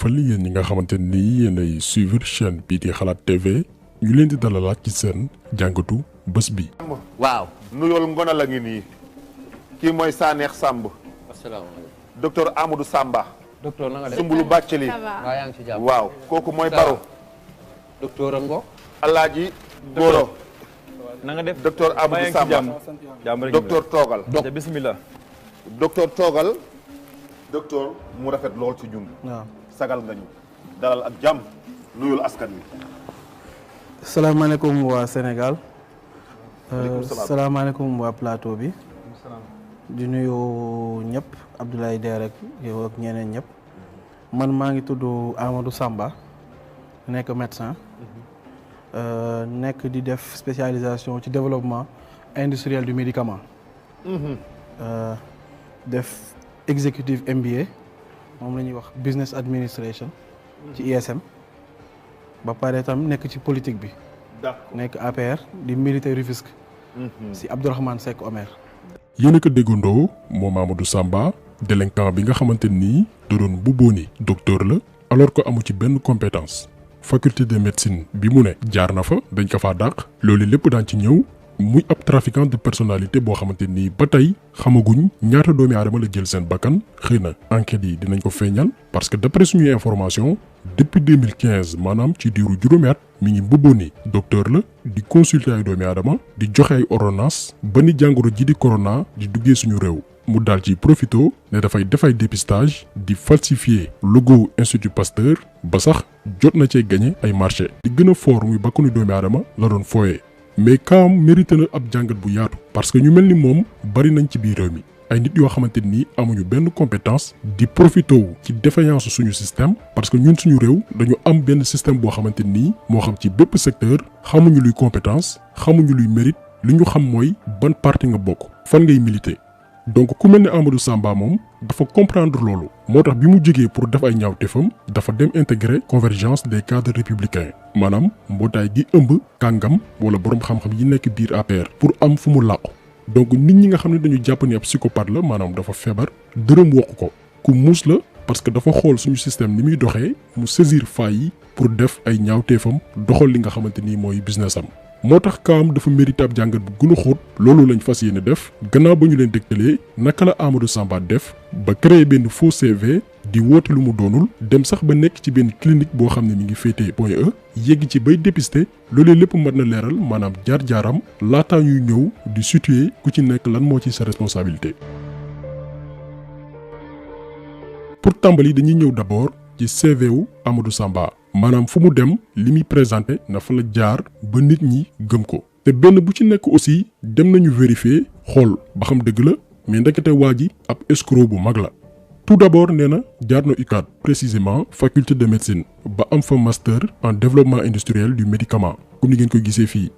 fël yéen ñi nga xamante ni yéenay suivre chaîne bii di Xalaat TV ñu leen di dalalaat ci seen jàngatu bés bi. waaw nuyool ngona la ngi nii kii mooy Sanex Samb asalaamaaleykum docteur Amadou Samba docteur na nga def Sumbulu Bàccali waa yaa ngi ci jàmm waaw kooku mooy Baro docteur Ngo Alaaji Goro na nga def docteur Amadou Samba docteur Toogal bismillah docteur Toogal docteur mu rafet lool ci ñun sagal nga ñu dalal ak jàmm nuyul askan wi. salaamaaleykum waa Sénégal. waaleykum salaam salaamaaleykum waa plateau bi. di nuyu ñëpp Abdoulaye Der ak yow ak ñeneen ñëpp. man maa ngi tudd Amadou Samba nekk médecin. nekk di def spécialisation ci développement industriel du médicament. def executive MBA moom la ñuy wax business administration ci ISM. ba pare tam nekk ci politique bi. nekk APR di militaire Rufisque. si Abdourahmane Seck Omer. yéen a ko déggandoo moom Amadou Samba délinquant bi nga xamante ni da doon bubboo ni docteur la alors que amu ci benn compétence. faculté de médecine bi mu ne jaar na fa dañ ko faa dàq loolu lépp daan ci ñëw muy ab trafiquant de personnalité boo xamante ni ba tey xamaguñ ñaata doomi aadama la jël seen bakkan xëy na enquête yi dinañ ko feeñal parce que d'après suñuy information depuis 2015 maanaam ci diiru juróomi at mi ngi mbubboo ni docteur la di consulter ay doomi aadama di joxe ay ordonnance ba ni jàngoro ji di corona di duggee suñu réew mu daal ci profito ne dafay def ay dépistage di falsifier logo Institut Pasteur ba sax jot na cee gagné ay marché di gën a fort muy bakkanu doomi aadama la doon fooyee mais kaam mérité na ab jàngat bu yaatu parce que ñu mel ni moom bari nañ ci biir réew mi ay nit yoo xamante ni amuñu benn compétence di profité wu ci défaillance suñu système parce que ñun suñu réew dañu am benn système boo xamante ni moo xam ci bépp secteur xamuñu luy compétence xamuñu luy mérite li ñu xam mooy ban parti nga bokk fan ngay militer. donc ku mel ne Amadou Samba moom dafa comprendre loolu moo tax bi mu jógee pour def ay ñaawteefam dafa dem intégrer convergence des cadres républicains maanaam mbootaay gi ëmb kàngam wala borom xam-xam yi nekk biir APR pour am fu mu làqu donc nit ñi nga xam ne dañu jàpp ni ab psychopathe la maanaam dafa feebar dërëm wokk ko ku muus la parce que dafa xool suñu système ni muy doxee mu saisir failles yi pour def ay ñaawteefam doxal li nga xamante ni mooy business am. moo tax kaam dafa mérité ab jàngat bu gën a xóot loolu lañ fas yéene def gannaaw ba ñu leen dégtalee naka la Amadou Samba def ba créer benn faux CV di woote lu mu doonul dem sax ba nekk ci benn clinique boo xam ne mi ngi féetee Point E yegg ci bay dépister loolee lépp mat na leeral maanaam jaar-jaaram laataa ñuy ñëw di situer ku ci nekk lan moo ci sa responsabilité. pour tàmbali dañuy ñëw d'abord ci CV wu Amadou Samba. maanaam fu mu dem li muy présenté na fa la jaar ba nit ñi gëm ko te benn bu ci nekk aussi dem nañu vérifier xool ba xam dëgg la mais ndekete waa ji ab escroc bu mag la. tout d'abord nee na jaar na UCAD précisément faculté de médecine ba am fa master en développement industriel du médicament comme ni ngeen ko gisee fii.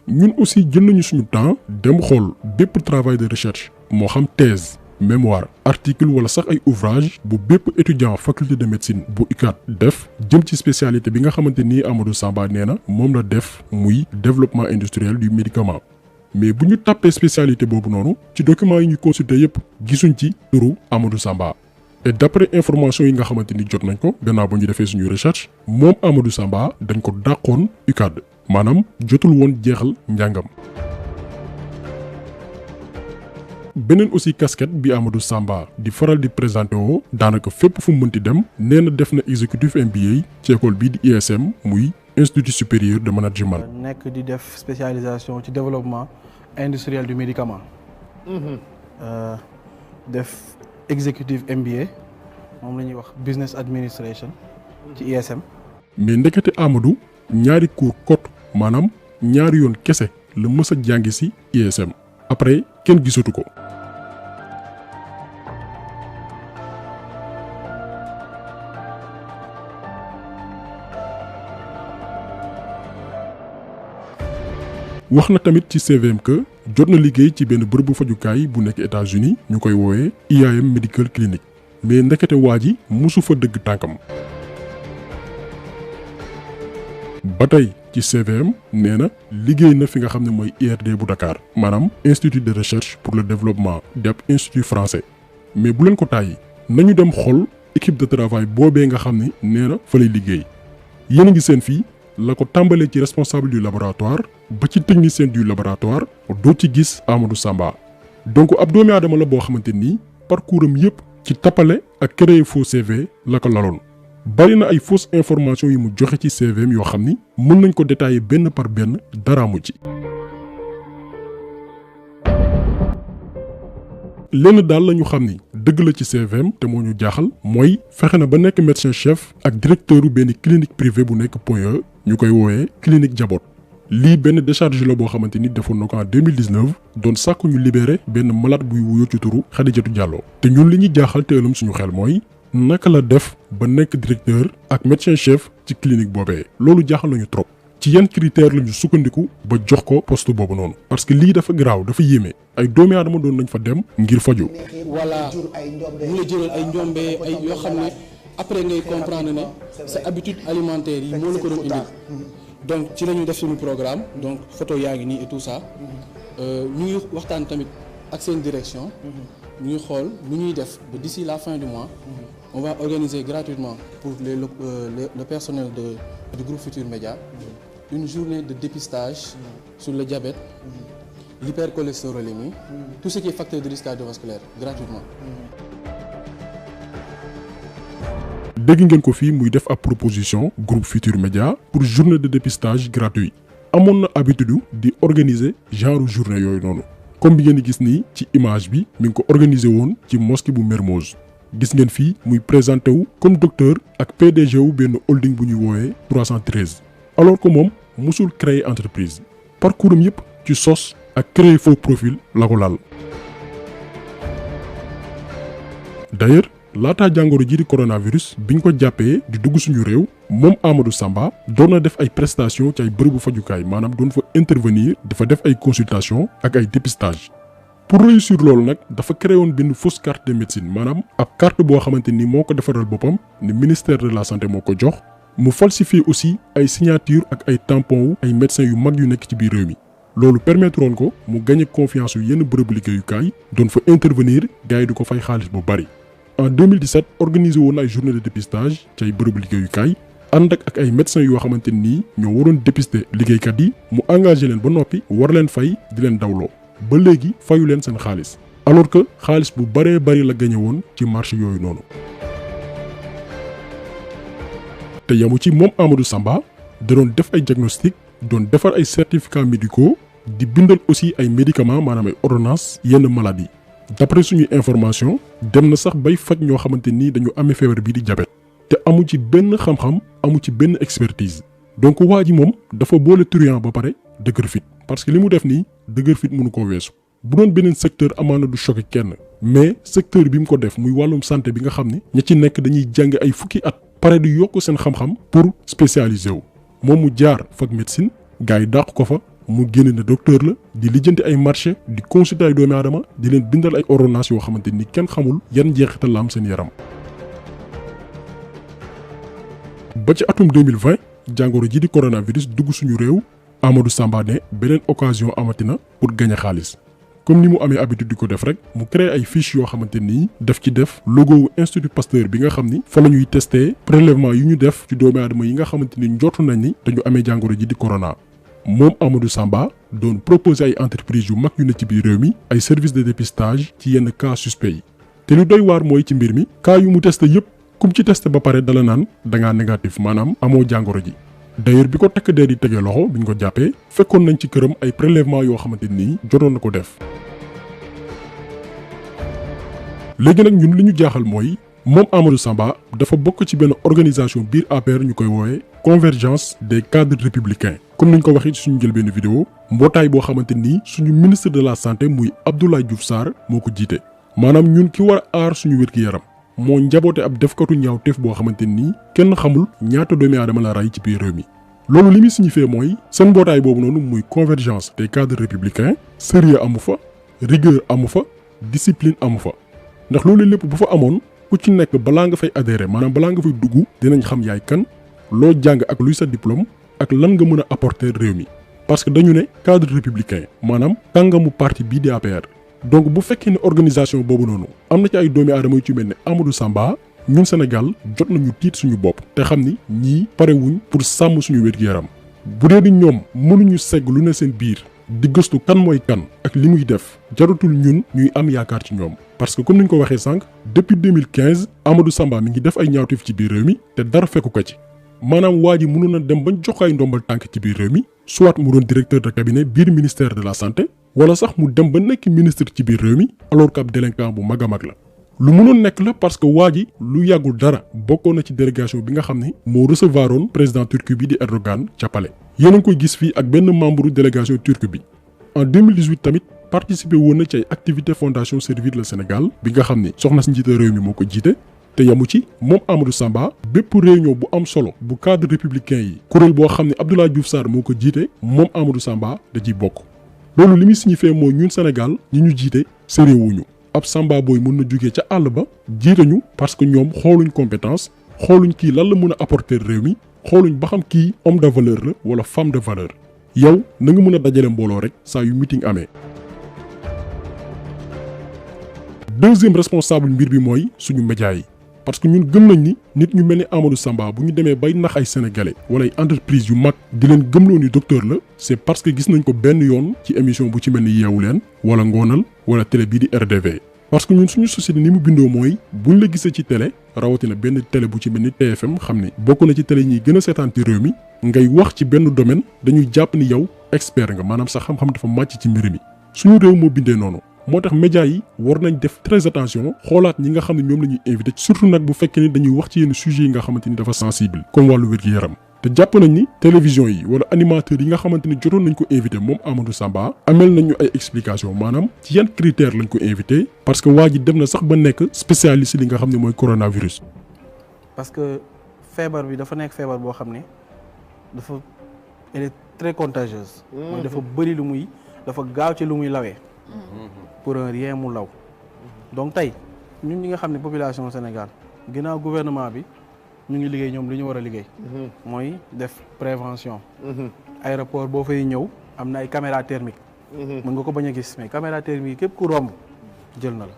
ñun aussi jël nañu suñu temps dem xool bépp travail de recherche moo xam thèse. mémoire article wala sax ay ouvrage bu bépp étudiant faculté de médecine bu UCAD def jëm ci spécialité bi nga xamante ni Amadou Samba nee na moom la def muy développement industriel du médicament mais bu ñu tàppee spécialité boobu noonu ci documents yi ñu consulté yépp gisuñ ci turu Amadou Samba et d'après information yi nga xamante ni jot nañ ko gannaaw ba ñu defee suñu recherche moom Amadou Samba dañ ko dàqoon UCAD maanaam jotul woon jeexal njàngam. beneen aussi casquette bi Amadou Samba di faral di présenté woo daanaka fépp fu mu mënti dem nee na def na exécutif MBA ci école bii di ISM muy institut supérieur de management. nekk di def spécialisation ci développement industriel du médicament. def exécutif MBA moom la ñuy wax business administration ci ISM. mais ndekete Amadou ñaari cours cote maanaam ñaari yoon kese la mës a jàngi ci ISM après kenn gisatu ko. wax na tamit ci CVM que jot na liggéey ci benn bërëbu fajukaay bu nekk États-Unis ñu koy woowee IAM Medical Clinic mais ndekete waa ji musu fa dëgg tànkam. ba tey ci CVM nee na liggéey na fi nga xam ne mooy IRD bu Dakar maanaam Institut de recherche pour le développement di ab institut français mais bu leen ko tàyyi nañu dem xool équipe de travail boobee nga xam ni nee na fa lay liggéey yéen a ngi seen fii la ko tàmbalee ci responsable du laboratoire ba ci technicien du laboratoire doo ci gis Amadou Samba donc ab doomi aadama la boo xamante ni parcours am yëpp ci tappale ak créer faux CV la ko laloon bari na ay fausses informations yi mu joxe ci CVM yoo xam ni mën nañ ko détailler benn par benn dara mu ci. lenn daal la ñu xam ni dëgg la ci CVM te moo ñu jaaxal mooy fexe na ba nekk médecin chef ak directeur u benn clinique privée bu nekk Point E ñu koy woowee clinique Jabot lii benn décharge la boo xamante ni defoon na ko en 2019 doon sàkku ñu libéré benn malade buy wuyoo ci turu Khadijatou Diallo te ñun li ñuy jaaxal te ëlëm suñu xel mooy naka la def ba nekk directeur ak médecin chef ci clinique boobee loolu jaaxal nañu trop ci yan critère la ñu sukkandiku ba jox ko poste boobu noonu parce que lii dafa garaaw dafa yéeme ay doomi aadama doon nañ fa dem ngir faju voilà mu la jural ay njombe ay yoo xam ne après ngay comprendre ne sa habitude alimentaire yi moo la ko doon indil donc ci la ñuy def suñu programme donc photo yaa ngi nii et tout ça ñu ngi waxtaan tamit ak seen direction ñu ngi xool nu ñuy def ba d'ici la fin du mois on va organiser gratuitement pour le personnel du groupe Futur Média une journée de dépistage sur le diabète, l'hypercholestérolémie, tout ce qui est facteur de risque cardiovasculaire, gratuitement. dégg ngeen ko fii muy def ab proposition groupe Futur Média pour journée de dépistage gratuit amoon na habitude di organiser genre journée yooyu noonu comme bi ngeen di gis nii ci image bi mi ngi ko organiser woon ci mosquée bu Mermoz gis ngeen fii muy présenté wu comme docteur ak PDG wu benn holding bu ñuy woowee 313 alors que moom musul créer entreprise parcours am yëpp ci sos ak créer faux profil la ko lal d'ailleurs laataa jàngoro ji di coronavirus biñ ko jàppee di dugg suñu réew moom Amadou Samba doon na def ay prestations ci ay bërëbu fajukaay maanaam doon fa intervenir dafa def ay consultations ak ay dépistage pour réussir loolu nag dafa créé woon benn fausse carte de médecine maanaam ab carte boo xamante ni moo ko defaral boppam ni ministère de la santé moo ko jox mu falsifier aussi ay signature ak ay tampon wu ay médecins yu mag yu nekk ci biir réew mi loolu permettre woon ko mu gagné confiance yu yenn bërëbu liggéeyukaay doon fa intervenir gars yi di ko fay xaalis bu bari. en 2017 organisé woon ay journée de dépistage ci ay bërëbu liggéeyukaay ànd ak ay médecins yoo xamante ni ñoo waroon dépister liggéeykat yi mu engagé leen ba noppi war leen fay di leen dawloo ba léegi fayu leen seen xaalis alors que xaalis bu baree bari la gagné woon ci marché yooyu noonu. te yamu ci moom Amadou Samba da doon def ay diagnostic doon defar ay certificats médicaux di bindal aussi ay médicaments maanaam ay ordonnances yenn maladies d'après suñuy information dem na sax bay faj ñoo xamante ni dañu amee feebar bii di diabète te amu ci benn xam-xam amu ci benn expertise donc waa ji moom dafa boole truand ba pare dëgër fit parce que li mu def nii dëgër fit mënu koo weesu bu doon beneen secteur amaana du choqué kenn mais secteur bi mu ko def muy wàllum santé bi nga xam ni ña ci nekk dañuy jàng ay fukki at pare di yokk seen xam-xam pour spécialiser wu moom mu jaar fac médecine gars yi dàq ko fa mu génne ne docteur la di lijjanti ay marché di consulter ay doomi aadama di leen bindal ay ordonnances yoo xamante ni kenn xamul yan njeexital la am seen yaram. ba ci atum 2020 jàngoro ji di coronavirus dugg suñu réew Amadou Samba ne beneen occasion amatina pour gagner xaalis comme ni mu amee habitude di ko def rek mu créé ay fiches yoo xamante ni daf ci def logo wu Institut Pasteur bi nga xam ni fa la ñuy testé prélèvement yu ñu def ci doomi aadama yi nga xamante ni njortu nañ ni dañu amee jàngoro ji di corona. moom Amadou Samba doon proposer ay entreprises yu mag yu ne ci biir réew mi ay services de dépistage ci yenn cas suspects yi te lu doy waar mooy ci mbir mi cas yu mu testé yëpp kum ci testé ba pare dala naan da ngaa négatif maanaam amoo jàngoro ji. d'ailleurs bi ko takk dee di tegee loxo bi ñu ko jàppee fekkoon nañ ci këram ay prélèvement yoo xamante ni jotoon na ko def. léegi nag ñun li ñu jaaxal mooy moom Amadou Samba dafa bokk ci benn organisation biir APR ñu koy woowee convergence des cadres républicains comme niñ ko waxee ci suñu jël benn vidéo mbootaay boo xamante ni suñu ministre de la santé muy Abdoulaye Diouf Sarr moo ko jiite maanaam ñun ki war a aar suñu wér-gi-yaram moo njaboote ab defkatu ñaawteef boo xamante ni kenn xamul ñaata doomi aadama la rey ci biir réew mi. loolu li muy signifié mooy seen mbootaay boobu noonu muy convergence des cadres républicains sérieux amu fa rigueur amu fa discipline amu fa ndax loolu lépp bu fa amoon ku ci nekk balaa nga fay adhérer maanaam balaa nga fay dugg dinañ xam yaay kan loo jàng ak luy sa diplôme ak lan nga mën a apporter réew mi parce que dañu ne cadre républicain maanaam kàngamu parti bii di APR. donc bu fekkee ne organisation boobu noonu am na ci ay doomi aadama yu ci mel ne Amadou Samba ñun Sénégal jot nañu tiit suñu bopp te xam ni ñii parewuñ pour sàmm suñu wér-gu-yaram bu dee ni ñoom mënuñu segg lu ne seen biir di gëstu kan mooy kan ak li muy def jaratul ñun ñuy am yaakaar ci ñoom parce que comme niñ ko waxee sànq depuis 2015 Amadou Samba mi ngi def ay ñaawteef ci biir réew mi te dara fekku ko ci maanaam waa ji mënoon na dem bañ jox ay ndombal tànk ci biir réew mi soit mu doon directeur de cabinet biir ministère de la santé wala sax mu dem ba nekk ministre ci biir réew mi alors que ab délinquant bu mag a mag la lu mënoon nekk la parce que waa ji lu yàggul dara bokkoon na ci délégation bi nga xam ne moo recevoir woon président turc bi di Erdogan ca Palais yéen a ngi koy gis fii ak benn membre délégation turque bi en 2018 tamit participé woon na ci ay activité fondation Servir le Sénégal bi nga xam ne soxna si njiite réew mi moo ko jiite te yamu ci moom Amadou Samba bépp réunion bu am solo bu cadre républicain yi kuréel boo xam ne Abdoulaye Diouf Sarr moo ko jiite moom Amadou Samba da ciy bokk loolu li muy signifié mooy ñun Sénégal ñi ñu jiite sérieux wuñu ab Samba booy mën na jógee ca àll ba jiite ñu parce que ñoom xooluñ compétence xooluñ kii lan la mën a apporter réew mi xooluñ ba xam kii homme de valeur la wala femme de valeur yow na nga mën a dajale mbooloo rek saa yu meeting amee. deuxième responsable mbir bi mooy suñu média yi parce que ñun gëm nañ ni nit ñu mel ni Amadou Samba bu ñu demee bay nax ay sénégalais wala ay entreprise yu mag di leen gëmloo ni docteur la c'est parce que gis nañ ko benn yoon ci émission bu ci mel ni yeewu leen wala ngoonal wala télé bii di RDV. parce que ñun suñu société ni mu bindoo mooy buñ la gisee ci télé rawatina benn télé bu ci mel ni TFM xam ne bokk na ci télé ñuy gën a seetaan ci réew mi ngay wax ci benn domaine dañuy jàpp ni yow expert nga maanaam sa xam-xam dafa màcc ci mbir mi suñu réew moo bindee noonu. moo tax médias yi war nañ def très attention xoolaat ñi nga xam ne ñoom la ñuy invité surtout nag bu fekkee ni dañuy wax ci yenn sujets yi nga xamante ni dafa sensible comme wàllu wér-gu-yaram te jàpp nañ ni télévision yi wala animateurs yi nga xamante ni jotoon nañ ko invité moom Amadou Samba amel nañ ñu ay explication maanaam ci yan critères lañ ko invité parce que waa ji dem na sax ba nekk spécialiste li nga xam ne mooy coronavirus. parce que feebar bi dafa nekk feebar boo xam ne dafa elle est très contagieuse. mooy dafa bëri lu muy dafa gaaw ci lu muy lawee. pour un rien mu law donc tey ñun ñi nga xam ne population Sénégal ginnaaw gouvernement bi ñu ngi liggéey ñoom li ñu war a liggéey mooy def prévention aéroport boo fay ñëw am na ay caméra thermique mën nga ko bañ a gis mais caméra thermique képp ku romb jël na la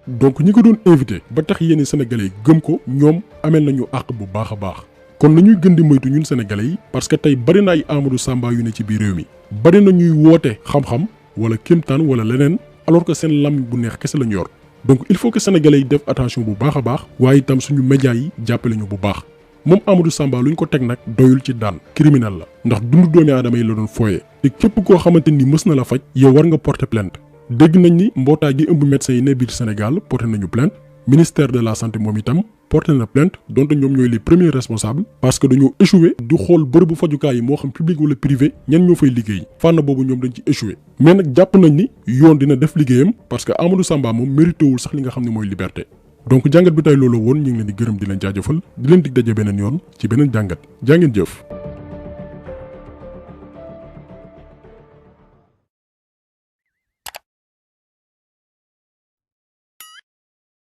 donc ñi ko doon invité ba tax yenn sénégalais gëm ko ñoom amel nañu àq bu baax a baax kon nañuy gën di moytu ñun sénégalais yi parce que tey bari na ay Amadou Samba yu ne ci biir réew mi bari na ñuy woote xam-xam wala kéemtaan wala leneen alors que seen lam bu neex kese lañu yor donc il faut que sénégalais yi def attention bu baax a baax waaye itam suñu médias yi jàppale ñu bu baax moom Amadou Samba lu ñu ko teg nag doyul ci daan criminel la ndax dundu doomi aadama yi la doon fooyee te képp koo xamante ni mës na la faj yow war nga porter plainte dégg nañ ni mbootaay gi ëmb médecins yi ne biir Sénégal porté nañu plainte ministère de la santé moom itam porté na plainte donte ñoom ñooy les premiers responsables parce que dañoo échoué du xool bërëbu fajukaay yi moo xam public wala privé ñan ñoo fay liggéey fànn boobu ñoom dañ ci échoué mais nag jàpp nañ ni yoon dina def liggéeyam parce que Amadou Samba moom mérité wul sax li nga xam ne mooy liberté donc jàngat bi tey loolu woon ñu ngi leen di gërëm di leen jaajëfal di leen dig daje beneen yoon ci beneen jàngat jaa ngeen jëf